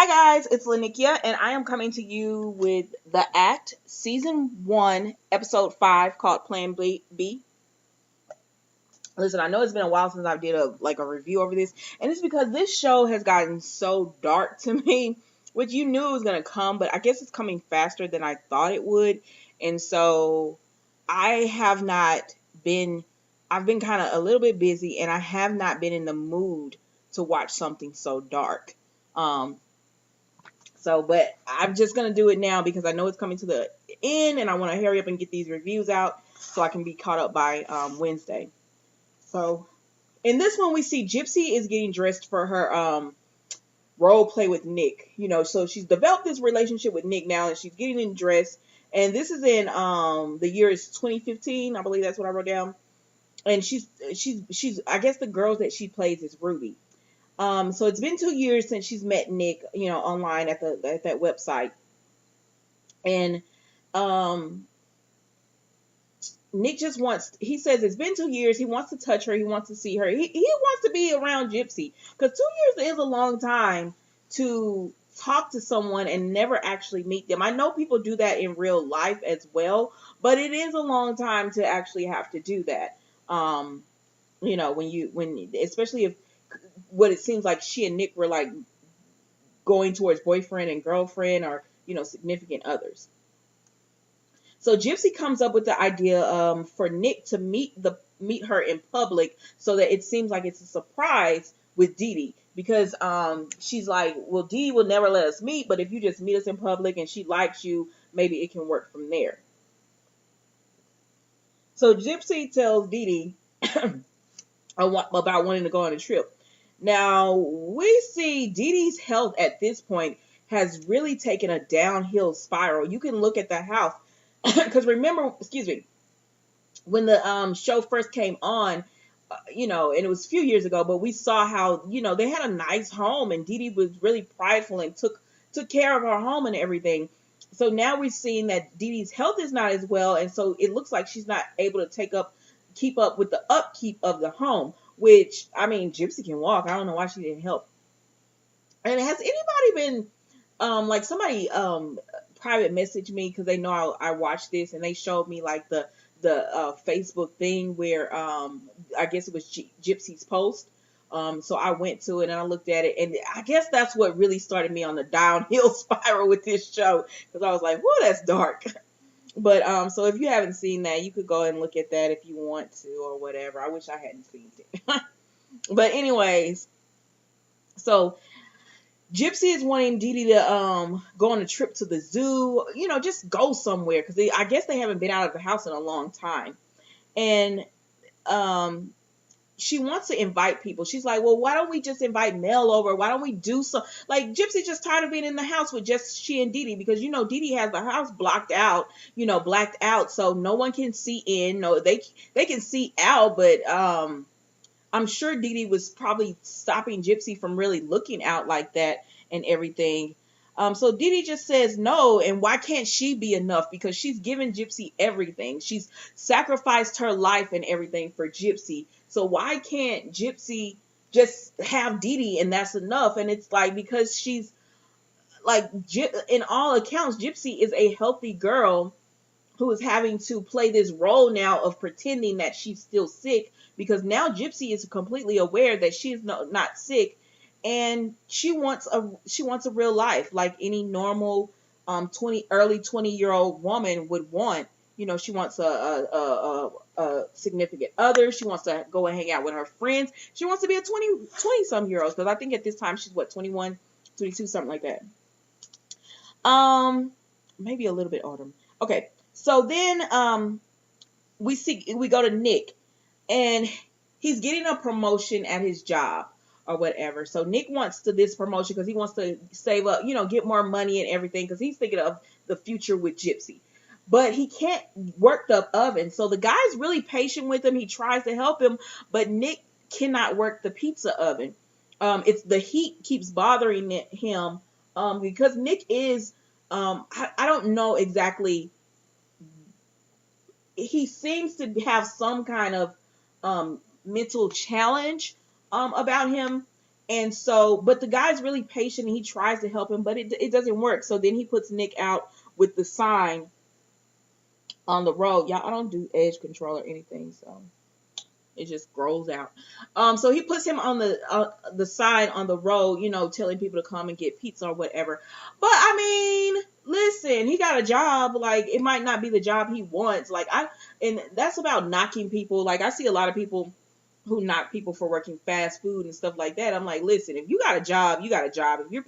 Guys, it's Lanikia, and I am coming to you with The Act, Season 1, Episode 5, called Plan B. Listen, I know it's been a while since I did a review over this, and it's because this show has gotten so dark to me, which you knew it was going to come, but I guess it's coming faster than I thought it would, and so I have not been, I've been kind of a little bit busy, and I have not been in the mood to watch something so dark. Um, but I'm just going to do it now because I know it's coming to the end and I want to hurry up and get these reviews out so I can be caught up by Wednesday. So in this one, we see Gypsy is getting dressed for her role play with Nick. So she's developed this relationship with Nick now and she's getting in dress. And this is in the year is 2015. I believe that's what I wrote down. And she's I guess the girls that she plays is Ruby. So it's been 2 years since she's met Nick, online at that website. And Nick just he says it's been 2 years. He wants to touch her. He wants to see her. He wants to be around Gypsy because 2 years is a long time to talk to someone and never actually meet them. I know people do that in real life as well, but it is a long time to actually have to do that. Especially if what it seems like she and Nick were like going towards boyfriend and girlfriend or, significant others. So Gypsy comes up with the idea for Nick to meet her in public so that it seems like it's a surprise with Dee Dee because she's like, well, Dee Dee will never let us meet, but if you just meet us in public and she likes you, maybe it can work from there. So Gypsy tells Dee Dee about wanting to go on a trip. Now, we see Dee Dee's health at this point has really taken a downhill spiral. You can look at the house. Because remember, when the show first came on, and it was a few years ago, but we saw how, they had a nice home and Dee Dee was really prideful and took care of her home and everything. So now we're seeing that Dee Dee's health is not as well. And so it looks like she's not able to keep up with the upkeep of the home. Which, I mean, Gypsy can walk. I don't know why she didn't help. And has anybody been, somebody private messaged me because they know I watched this and they showed me like the Facebook thing where I guess it was Gypsy's post. So I went to it and I looked at it and I guess that's what really started me on the downhill spiral with this show because I was like, whoa, that's dark. But so if you haven't seen that, you could go and look at that if you want to or whatever. I wish I hadn't seen it. But anyways, so Gypsy is wanting Dee Dee to go on a trip to the zoo, just go somewhere because I guess they haven't been out of the house in a long time. And she wants to invite people. She's like, well, why don't we just invite Mel over? Why don't we do so? Like, Gypsy's just tired of being in the house with just she and Dee Dee because, Dee Dee has the house blacked out, so no one can see in. No, they can see out, but I'm sure Dee Dee was probably stopping Gypsy from really looking out like that and everything. So Dee Dee just says no, and why can't she be enough? Because she's given Gypsy everything. She's sacrificed her life and everything for Gypsy. So why can't Gypsy just have Dee Dee and that's enough? And it's like, because she's like, in all accounts, Gypsy is a healthy girl who is having to play this role now of pretending that she's still sick because now Gypsy is completely aware that she's not sick. And she wants a real life like any normal early 20-year-old woman would want. She wants a significant other. She wants to go and hang out with her friends. She wants to be a 20-some-year-old because I think at this time she's 21, 22, something like that. Maybe a little bit older. Okay, so then we go to Nick and he's getting a promotion at his job or whatever. So Nick wants this promotion because he wants to save up, get more money and everything because he's thinking of the future with Gypsy. But he can't work the oven. So the guy's really patient with him. He tries to help him, but Nick cannot work the pizza oven. It's the heat keeps bothering him because Nick is, I don't know exactly. He seems to have some kind of mental challenge about him. And so, but the guy's really patient and he tries to help him, but it doesn't work. So then he puts Nick out with the sign on the road. Y'all, I don't do edge control or anything, so it just grows out. So he puts him on the sign on the road, telling people to come and get pizza or whatever. But I mean, listen, he got a job. Like, it might not be the job he wants. And that's about knocking people. Like, I see a lot of people who knock people for working fast food and stuff like that. I'm like, listen, if you got a job, you got a job. If you're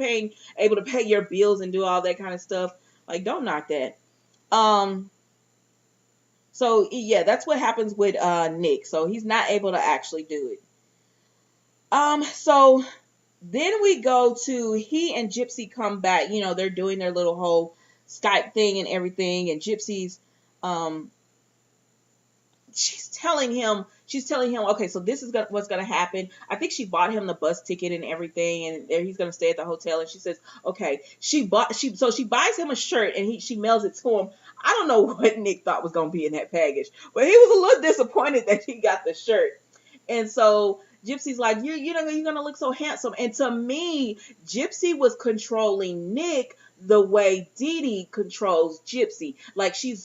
able to pay your bills and do all that kind of stuff, like, don't knock that. So yeah, that's what happens with Nick. So he's not able to actually do it. So then we go to he and Gypsy come back. They're doing their little whole Skype thing and everything, and Gypsy's she's telling him, okay, so this is what's gonna happen. I think she bought him the bus ticket and everything, and there he's gonna stay at the hotel. And she says, okay, she buys him a shirt and she mails it to him. I don't know what Nick thought was gonna be in that package, but he was a little disappointed that he got the shirt. And so Gypsy's like, you're gonna look so handsome. And to me, Gypsy was controlling Nick the way Dee Dee controls Gypsy. She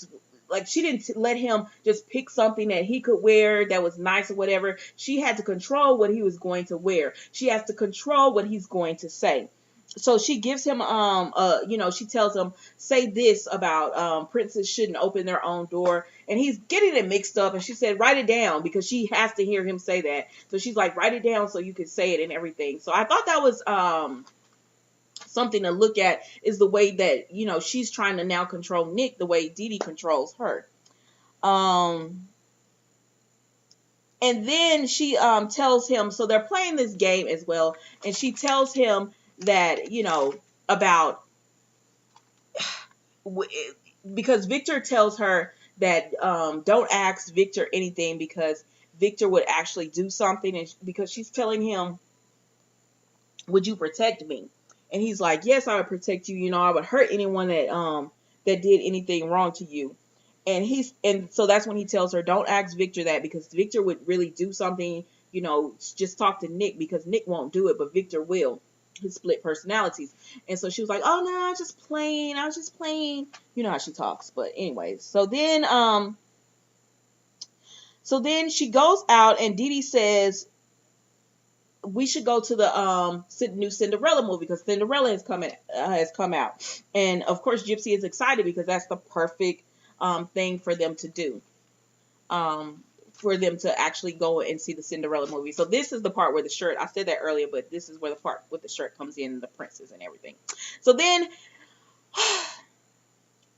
didn't let him just pick something that he could wear that was nice or whatever. She had to control what he was going to wear. She has to control what he's going to say. So she gives him, she tells him, say this about princes shouldn't open their own door. And he's getting it mixed up. And she said, write it down, because she has to hear him say that. So she's like, write it down so you can say it and everything. So I thought that was something to look at, is the way that, she's trying to now control Nick the way Dee Dee controls her. And then she tells him, so they're playing this game as well, and she tells him that, about, because Victor tells her that don't ask Victor anything, because Victor would actually do something, and because she's telling him, would you protect me? And he's like, yes, I would protect you. I would hurt anyone that did anything wrong to you. And so that's when he tells her, don't ask Victor that, because Victor would really do something, just talk to Nick, because Nick won't do it, but Victor will. His split personalities. And so she was like, oh no, I was just playing. You know how she talks. But anyways, so then she goes out, and Dee Dee says, we should go to the new Cinderella movie, because Cinderella has come out. And of course Gypsy is excited, because that's the perfect thing for them to do. For them to actually go and see the Cinderella movie. So this is the part where the shirt, I said that earlier, but this is where the part with the shirt comes in, the princess and everything. So then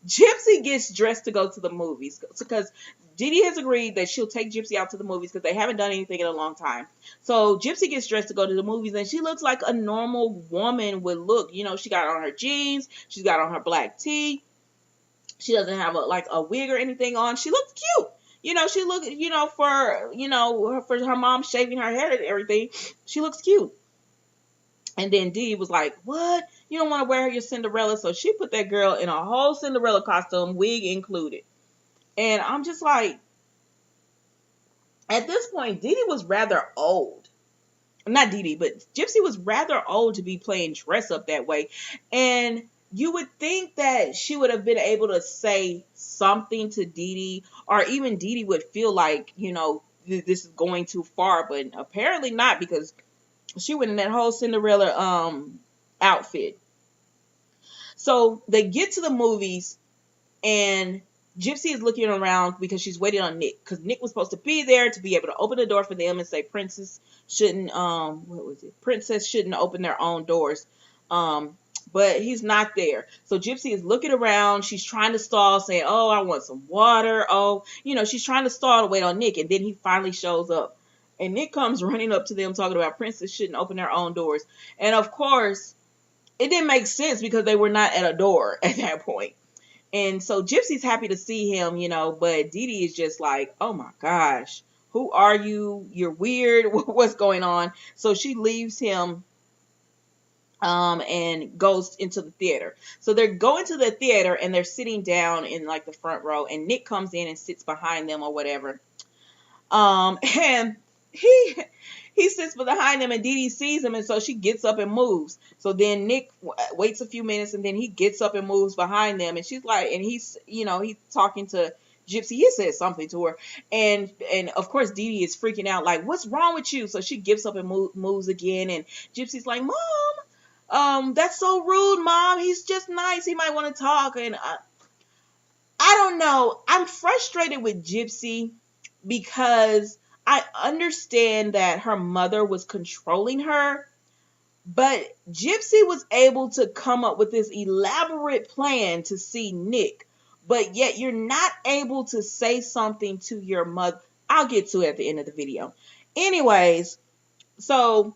Gypsy gets dressed to go to the movies, because Dee Dee has agreed that she'll take Gypsy out to the movies, because they haven't done anything in a long time. So Gypsy gets dressed to go to the movies, and she looks like a normal woman would look. She got on her jeans, she's got on her black tee. She doesn't have a wig or anything on. She looks cute. She looked, for her mom shaving her hair and everything, she looks cute. And then Dee was like, what? You don't want to wear your Cinderella? So she put that girl in a whole Cinderella costume, wig included. And I'm just like, at this point, Dee Dee was rather old. Not Dee Dee, but Gypsy was rather old to be playing dress up that way. And you would think that she would have been able to say something to Dee Dee, or even Dee Dee would feel like, this is going too far, but apparently not, because she went in that whole Cinderella outfit. So they get to the movies, and Gypsy is looking around because she's waiting on Nick, because Nick was supposed to be there to be able to open the door for them and say princess shouldn't open their own doors. But he's not there. So Gypsy is looking around. She's trying to stall, saying, oh, I want some water. Oh, she's trying to stall to wait on Nick. And then he finally shows up. And Nick comes running up to them talking about princess shouldn't open their own doors. And of course, it didn't make sense, because they were not at a door at that point. And so Gypsy's happy to see him, but Dee Dee is just like, oh my gosh, who are you? You're weird. What's going on? So she leaves him and goes into the theater. So they're going to the theater, and they're sitting down in the front row, and Nick comes in and sits behind them or whatever. And he he sits behind him, and Dee Dee sees him, and so she gets up and moves. So then Nick waits a few minutes, and then he gets up and moves behind them, and she's like, and he's talking to Gypsy. He says something to her, and of course Dee Dee is freaking out, like, what's wrong with you? So she gets up and moves again, and Gypsy's like, Mom, that's so rude, Mom. He's just nice. He might want to talk, and I don't know. I'm frustrated with Gypsy because I understand that her mother was controlling her, but Gypsy was able to come up with this elaborate plan to see Nick, but yet you're not able to say something to your mother. I'll get to it at the end of the video. Anyways, so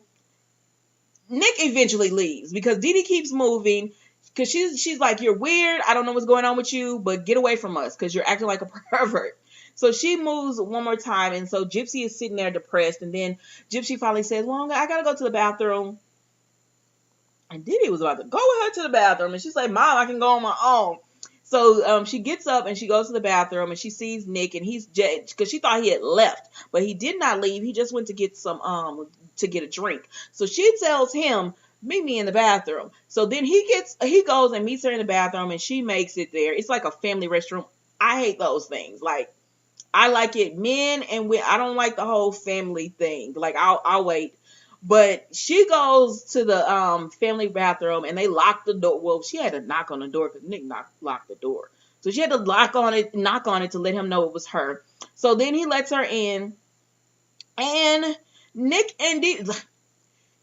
Nick eventually leaves because Dee Dee keeps moving. Because she's like, you're weird. I don't know what's going on with you, but get away from us because you're acting like a pervert. So she moves one more time, and so Gypsy is sitting there depressed, and then Gypsy finally says, well, I got to go to the bathroom. And Dee Dee was about to go with her to the bathroom, and she's like, Mom, I can go on my own. So she gets up, and she goes to the bathroom, and she sees Nick, and he's because she thought he had left, but he did not leave. He just went to get to get a drink. So she tells him, meet me in the bathroom. So then he goes and meets her in the bathroom, and she makes it there. It's like a family restroom. I hate those things. Like, I like it men and women. I don't like the whole family thing. Like, I'll wait. But she goes to the family bathroom, and they lock the door. Well, she had to knock on the door because Nick locked the door. So she had to knock on it to let him know it was her. So then he lets her in, and Nick and Dee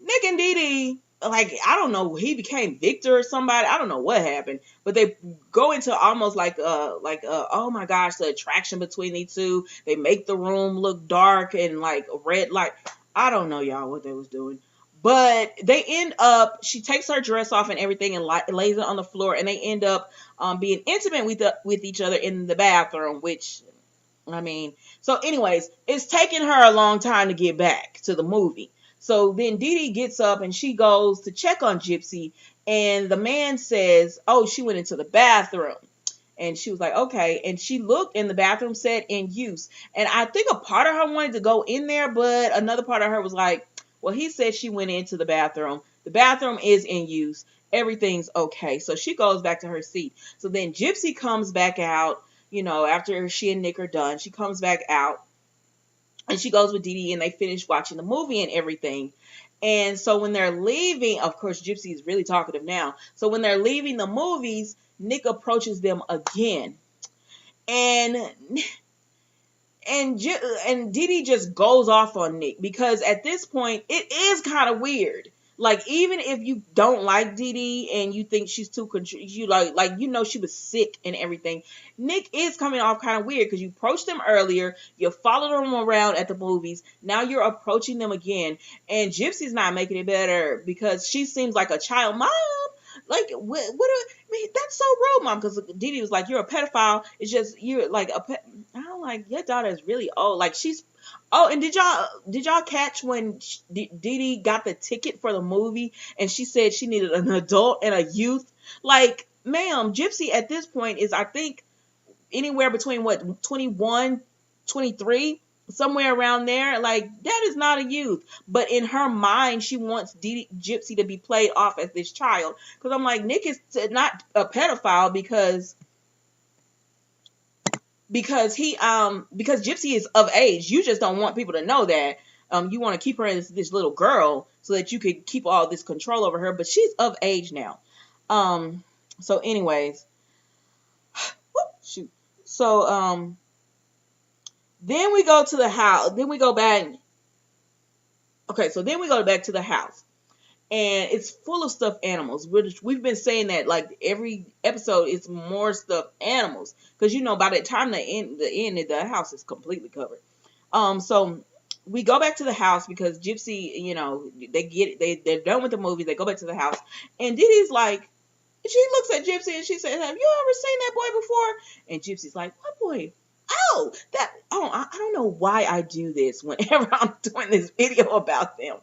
Dee, like, I don't know, he became Victor or somebody. I don't know what happened, but they go into almost like oh my gosh, the attraction between these two. They make the room look dark and like a red light. I don't know, y'all, what they was doing, but they end up. She takes her dress off and everything and lays it on the floor, and they end up being intimate with each other in the bathroom, which. I mean, so anyways, it's taken her a long time to get back to the movie. So then Dee Dee gets up and she goes to check on Gypsy, and the man says, oh, she went into the bathroom. And she was like, okay. And she looked, and the bathroom said in use. And I think a part of her wanted to go in there, but another part of her was like, well, he said she went into the bathroom. The bathroom is in use. Everything's okay. So she goes back to her seat. So then Gypsy comes back out. After she and Nick are done, she comes back out, and she goes with Dee Dee, and they finish watching the movie and everything. And so when they're leaving, of course, Gypsy is really talkative now. So when they're leaving the movies, Nick approaches them again, and Dee Dee just goes off on Nick because at this point it is kind of weird. Like, even if you don't like Dee Dee and you think she's too she was sick and everything, Nick is coming off kind of weird because you approached them earlier, you followed them around at the movies, now you're approaching them again, and Gypsy's not making it better because she seems like a child. Mom, like, that's so rude, Mom, because Dee Dee was like, you're a pedophile. It's just, you're like I'm like, your daughter is really old. Like, she's. Oh, and did y'all catch when Dee Dee got the ticket for the movie and she said she needed an adult and a youth? Like, ma'am, Gypsy at this point is, I think, anywhere between 21, 23, somewhere around there. Like, that is not a youth. But in her mind, she wants Gypsy to be played off as this child. Because I'm like, Nick is not a pedophile because Gypsy is of age. You just don't want people to know that. You want to keep her as this little girl so that you could keep all this control over her, but she's of age now. So anyways, shoot. So then we go to the house. Then we go back. Okay, so then we go back to the house. And it's full of stuffed animals. We've been saying that, like, every episode is more stuffed animals. Because, by the time the house is completely covered. So we go back to the house because Gypsy, they're done with the movie. They go back to the house. And Dee Dee's like, she looks at Gypsy and she says, have you ever seen that boy before? And Gypsy's like, what boy? I don't know why I do this whenever I'm doing this video about them.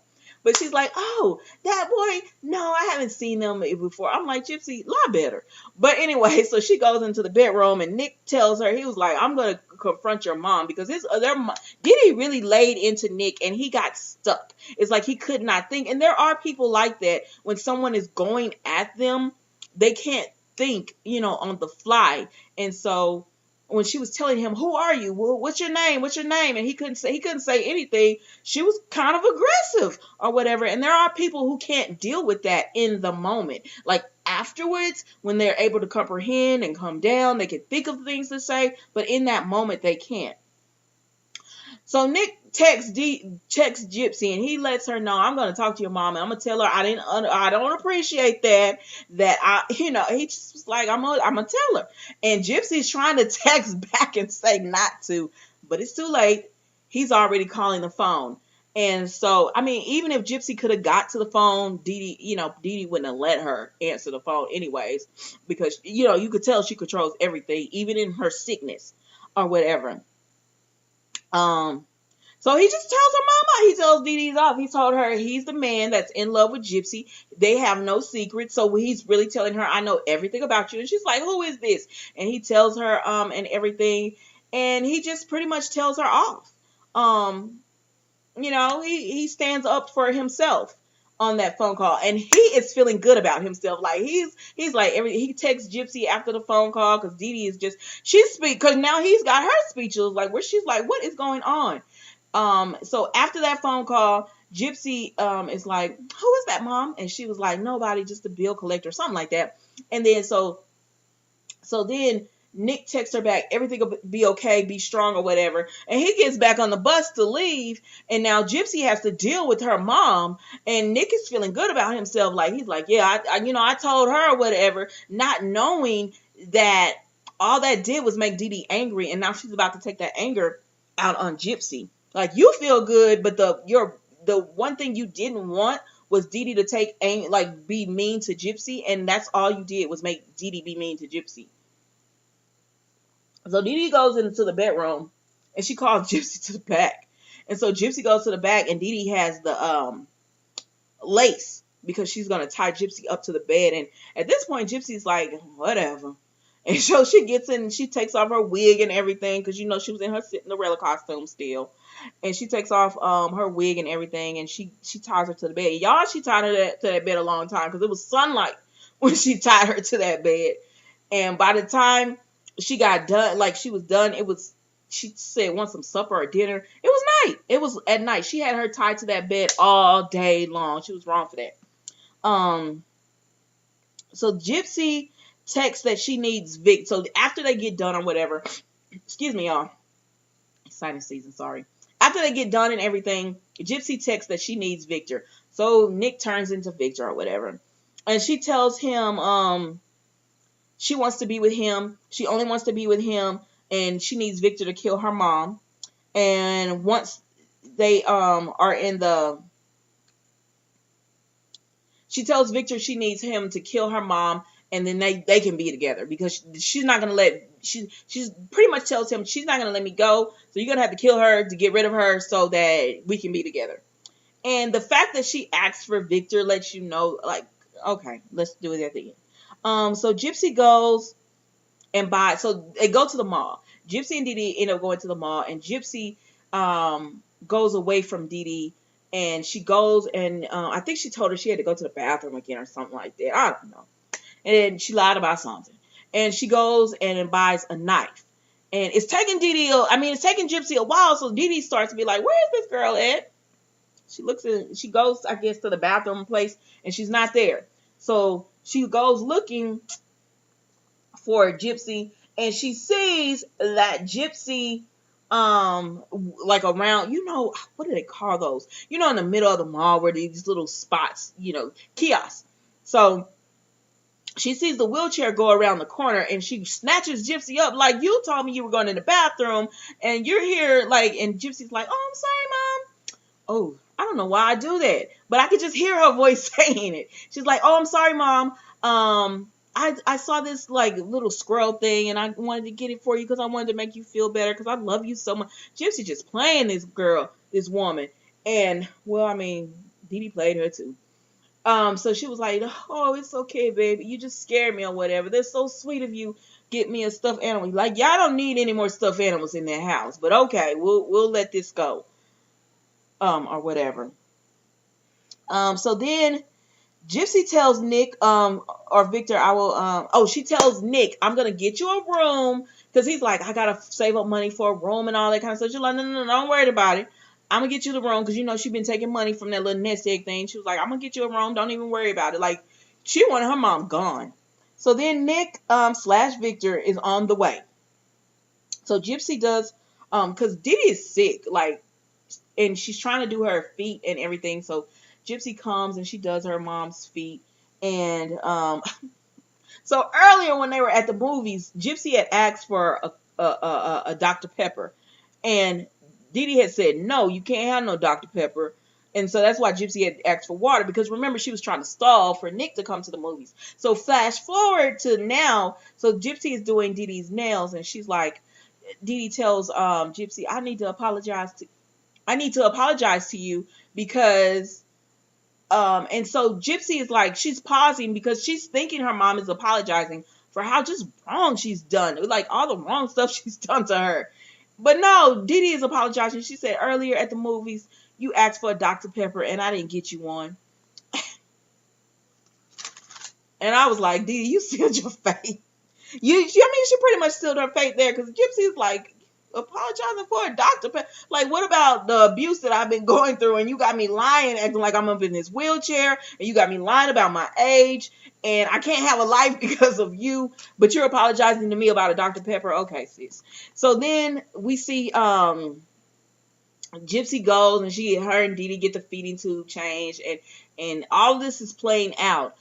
But she's like, oh, that boy, no, I haven't seen them before. I'm like, Gypsy, lie better. But anyway, so she goes into the bedroom and Nick tells her, he was like, I'm going to confront your mom because Diddy really laid into Nick and he got stuck. It's like he could not think. And there are people like that when someone is going at them, they can't think, on the fly. And so when she was telling him, who are you? Well, what's your name? What's your name? And he couldn't say anything. She was kind of aggressive or whatever. And there are people who can't deal with that in the moment. Like afterwards, when they're able to comprehend and come down, they can think of things to say, but in that moment they can't. So Nick texts Gypsy and he lets her know, I'm going to talk to your mom and I'm going to tell her I don't appreciate that he just was like, I'm going to tell her. And Gypsy's trying to text back and say not to, but it's too late. He's already calling the phone. And so, I mean, even if Gypsy could have got to the phone, Didi wouldn't have let her answer the phone anyways, because, you could tell she controls everything, even in her sickness or whatever. So he just tells her mama, he tells Didi's off. He told her he's the man that's in love with Gypsy. They have no secrets. So he's really telling her, I know everything about you. And she's like, who is this? And he tells her, and everything. And he just pretty much tells her off. He stands up for himself on that phone call, and he is feeling good about himself. Like he's like he texts Gypsy after the phone call because Didi is just because now he's got her speechless, like where she's like, what is going on? So after that phone call, Gypsy is like, who is that, mom? And she was like, nobody, just a bill collector, something like that. And then so then Nick texts her back, everything will be okay, be strong or whatever. And he gets back on the bus to leave. And now Gypsy has to deal with her mom. And Nick is feeling good about himself. Like, he's like, yeah, I told her or whatever, not knowing that all that did was make Didi angry. And now she's about to take that anger out on Gypsy. Like, you feel good, but the one thing you didn't want was Didi to be mean to Gypsy. And that's all you did was make Didi be mean to Gypsy. So Didi goes into the bedroom and she calls Gypsy to the back. And so Gypsy goes to the back and Didi has the lace because she's going to tie Gypsy up to the bed. And at this point, Gypsy's like, whatever. And so she gets in and she takes off her wig and everything because, she was in her Cinderella costume still. And she takes off her wig and everything and she ties her to the bed. Y'all, she tied her to that bed a long time because it was sunlight when she tied her to that bed. And by the time she got done, she was done, she said want some supper or dinner. It was night. It was at night. She had her tied to that bed all day long. She was wrong for that. So Gypsy texts that she needs Vic. So after they get done or whatever, excuse me, y'all. Sinus season, sorry. After they get done and everything, Gypsy texts that she needs Victor. So Nick turns into Victor or whatever. And she tells him, she wants to be with him. She only wants to be with him. And she needs Victor to kill her mom. And once they are in she tells Victor she needs him to kill her mom. And then they can be together because she's not going to she's pretty much tells him she's not going to let me go. So you're going to have to kill her to get rid of her so that we can be together. And the fact that she asks for Victor lets you know, like, okay, let's do it at the end. So Gypsy goes and buys, so they go to the mall. Gypsy and Didi end up going to the mall and Gypsy goes away from Didi and she goes and I think she told her she had to go to the bathroom again or something like that. I don't know. And she lied about something. And she goes and buys a knife. And it's taking Gypsy a while, so Didi starts to be like, where is this girl at? She goes, I guess, to the bathroom place and she's not there. So she goes looking for Gypsy and she sees that Gypsy, around, what do they call those? In the middle of the mall where these little spots, kiosks. So she sees the wheelchair go around the corner and she snatches Gypsy up like, you told me you were going in the bathroom and you're here, and Gypsy's like, oh, I'm sorry, Mom. Oh, I don't know why I do that, but I could just hear her voice saying it. She's like, oh, I'm sorry, Mom. I saw this little squirrel thing and I wanted to get it for you because I wanted to make you feel better because I love you so much. Gypsy just playing this woman. And Dee Dee played her too. So she was like, "Oh, it's okay, baby. You just scared me or whatever. That's so sweet of you. Get me a stuffed animal. Like, y'all don't need any more stuffed animals in their house, but okay, we'll let this go, or whatever." So then Gypsy tells Nick, or Victor, I will, she tells Nick, I'm gonna get you a room, because he's like, I gotta save up money for a room and all that kind of stuff. She's like, no, no, no, don't worry about it. I'm gonna get you the room, because she's been taking money from that little nest egg thing. She was like, I'm gonna get you a room, don't even worry about it. Like, she wanted her mom gone. So then Nick, slash Victor is on the way. So Gypsy does, because Diddy is sick, like, and she's trying to do her feet and everything. So Gypsy comes and she does her mom's feet. And so earlier when they were at the movies, Gypsy had asked for a Dr. Pepper, and Dee Dee had said, no, you can't have no Dr. Pepper. And so that's why Gypsy had asked for water, because remember, she was trying to stall for Nick to come to the movies. So flash forward to now. So Gypsy is doing Dee Dee's nails, and she's like, Dee Dee tells Gypsy, I need to apologize to you because and so Gypsy is like, she's pausing because she's thinking her mom is apologizing for how just wrong she's done, like all the wrong stuff she's done to her. But no, Dee Dee is apologizing. She said earlier at the movies, you asked for a Dr. Pepper and I didn't get you one. And I was like, Dee Dee, you sealed your fate. She pretty much sealed her fate there, because Gypsy's like, apologizing for a Dr. Pepper. Like, what about the abuse that I've been going through, and you got me lying, acting like I'm up in this wheelchair, and you got me lying about my age, and I can't have a life because of you, but you're apologizing to me about a Dr. Pepper? Okay, sis. So then we see Gypsy goes, and her and Dee Dee get the feeding tube changed, and all of this is playing out.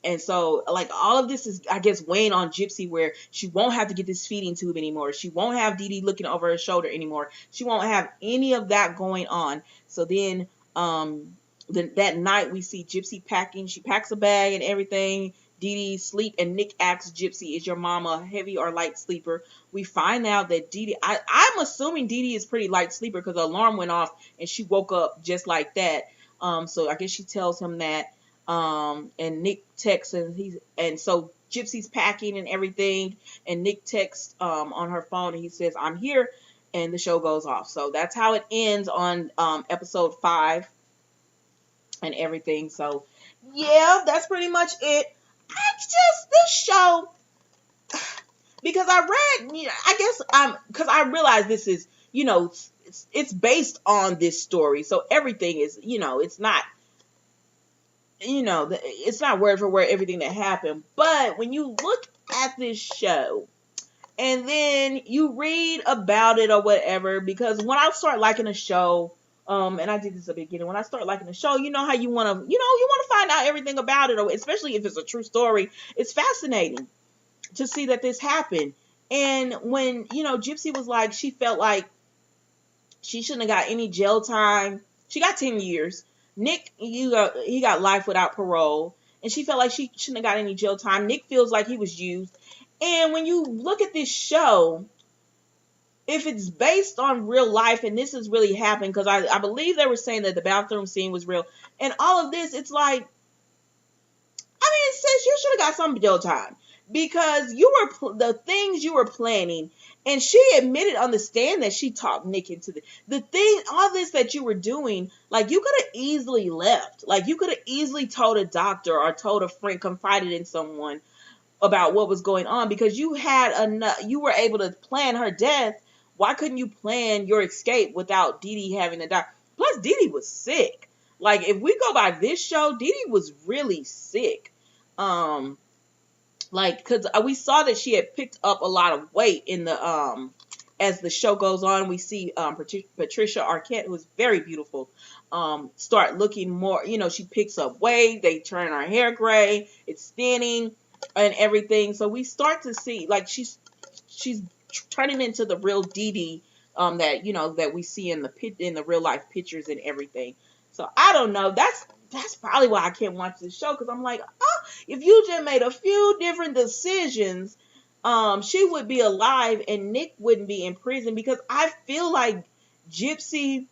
And so, like, all of this is, I guess, weighing on Gypsy, where she won't have to get this feeding tube anymore. She won't have Dee Dee looking over her shoulder anymore. She won't have any of that going on. So then, that night we see Gypsy packing. She packs a bag and everything. Dee Dee sleep, and Nick asks Gypsy, is your mom a heavy or light sleeper? We find out that Dee Dee, I'm assuming Dee Dee is pretty light sleeper, because the alarm went off and she woke up just like that. So I guess she tells him that. And Nick texts, and so Gypsy's packing and everything, and Nick texts on her phone, and he says, I'm here, and the show goes off. So that's how it ends on episode 5 and everything. So yeah, that's pretty much it. This show, because I read, I guess because I realize this is, it's based on this story, so everything is, it's not, it's not word for word everything that happened. But when you look at this show and then you read about it or whatever, because when I start liking a show, and I did this at the beginning, when I start liking a show, you know how you want to find out everything about it, or especially if it's a true story. It's fascinating to see that this happened. And when, Gypsy was like, she felt like she shouldn't have got any jail time. She got 10 years. Nick, he got life without parole, and she felt like she shouldn't have got any jail time. Nick feels like he was used. And when you look at this show, if it's based on real life, and this has really happened, because I believe they were saying that the bathroom scene was real, and all of this, it's like, sis, you should have got some jail time, because the things you were planning. And she admitted on the stand that she talked Nick into the thing, all this that you were doing. Like, you could have easily left. Like, you could have easily told a doctor or told a friend, confided in someone about what was going on, because you had enough. You were able to plan her death. Why couldn't you plan your escape without Dee Dee having to die? Plus, Dee Dee was sick. Like, if we go by this show, Dee Dee was really sick. Because we saw that she had picked up a lot of weight in the as the show goes on. We see Patricia Arquette, who is very beautiful, start looking more. She picks up weight. They turn her hair gray. It's thinning and everything. So we start to see, like, she's turning into the real Dee Dee that we see in the real life pictures and everything. So I don't know. That's probably why I can't watch this show, because I'm like, if you just made a few different decisions, she would be alive and Nick wouldn't be in prison, because I feel like Gypsy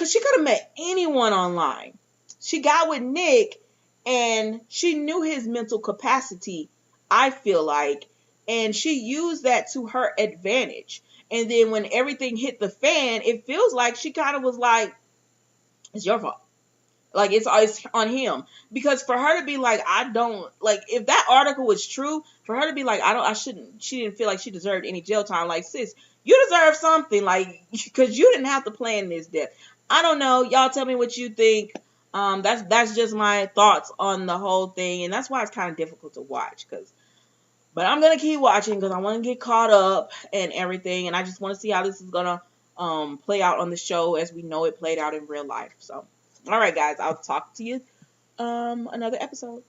because she could have met anyone online. She got with Nick, and she knew his mental capacity, I feel like, and she used that to her advantage. And then when everything hit the fan, it feels like she kind of was like, it's your fault. Like, it's on him. Because for her to be like, I don't, like, if that article was true, for her to be like, she didn't feel like she deserved any jail time. Like, sis, you deserve something, like, because you didn't have to plan this death. I don't know. Y'all tell me what you think. That's just my thoughts on the whole thing. And that's why it's kind of difficult to watch. But I'm going to keep watching because I want to get caught up and everything. And I just want to see how this is going to play out on the show as we know it played out in real life. So. All right, guys, I'll talk to you another episode.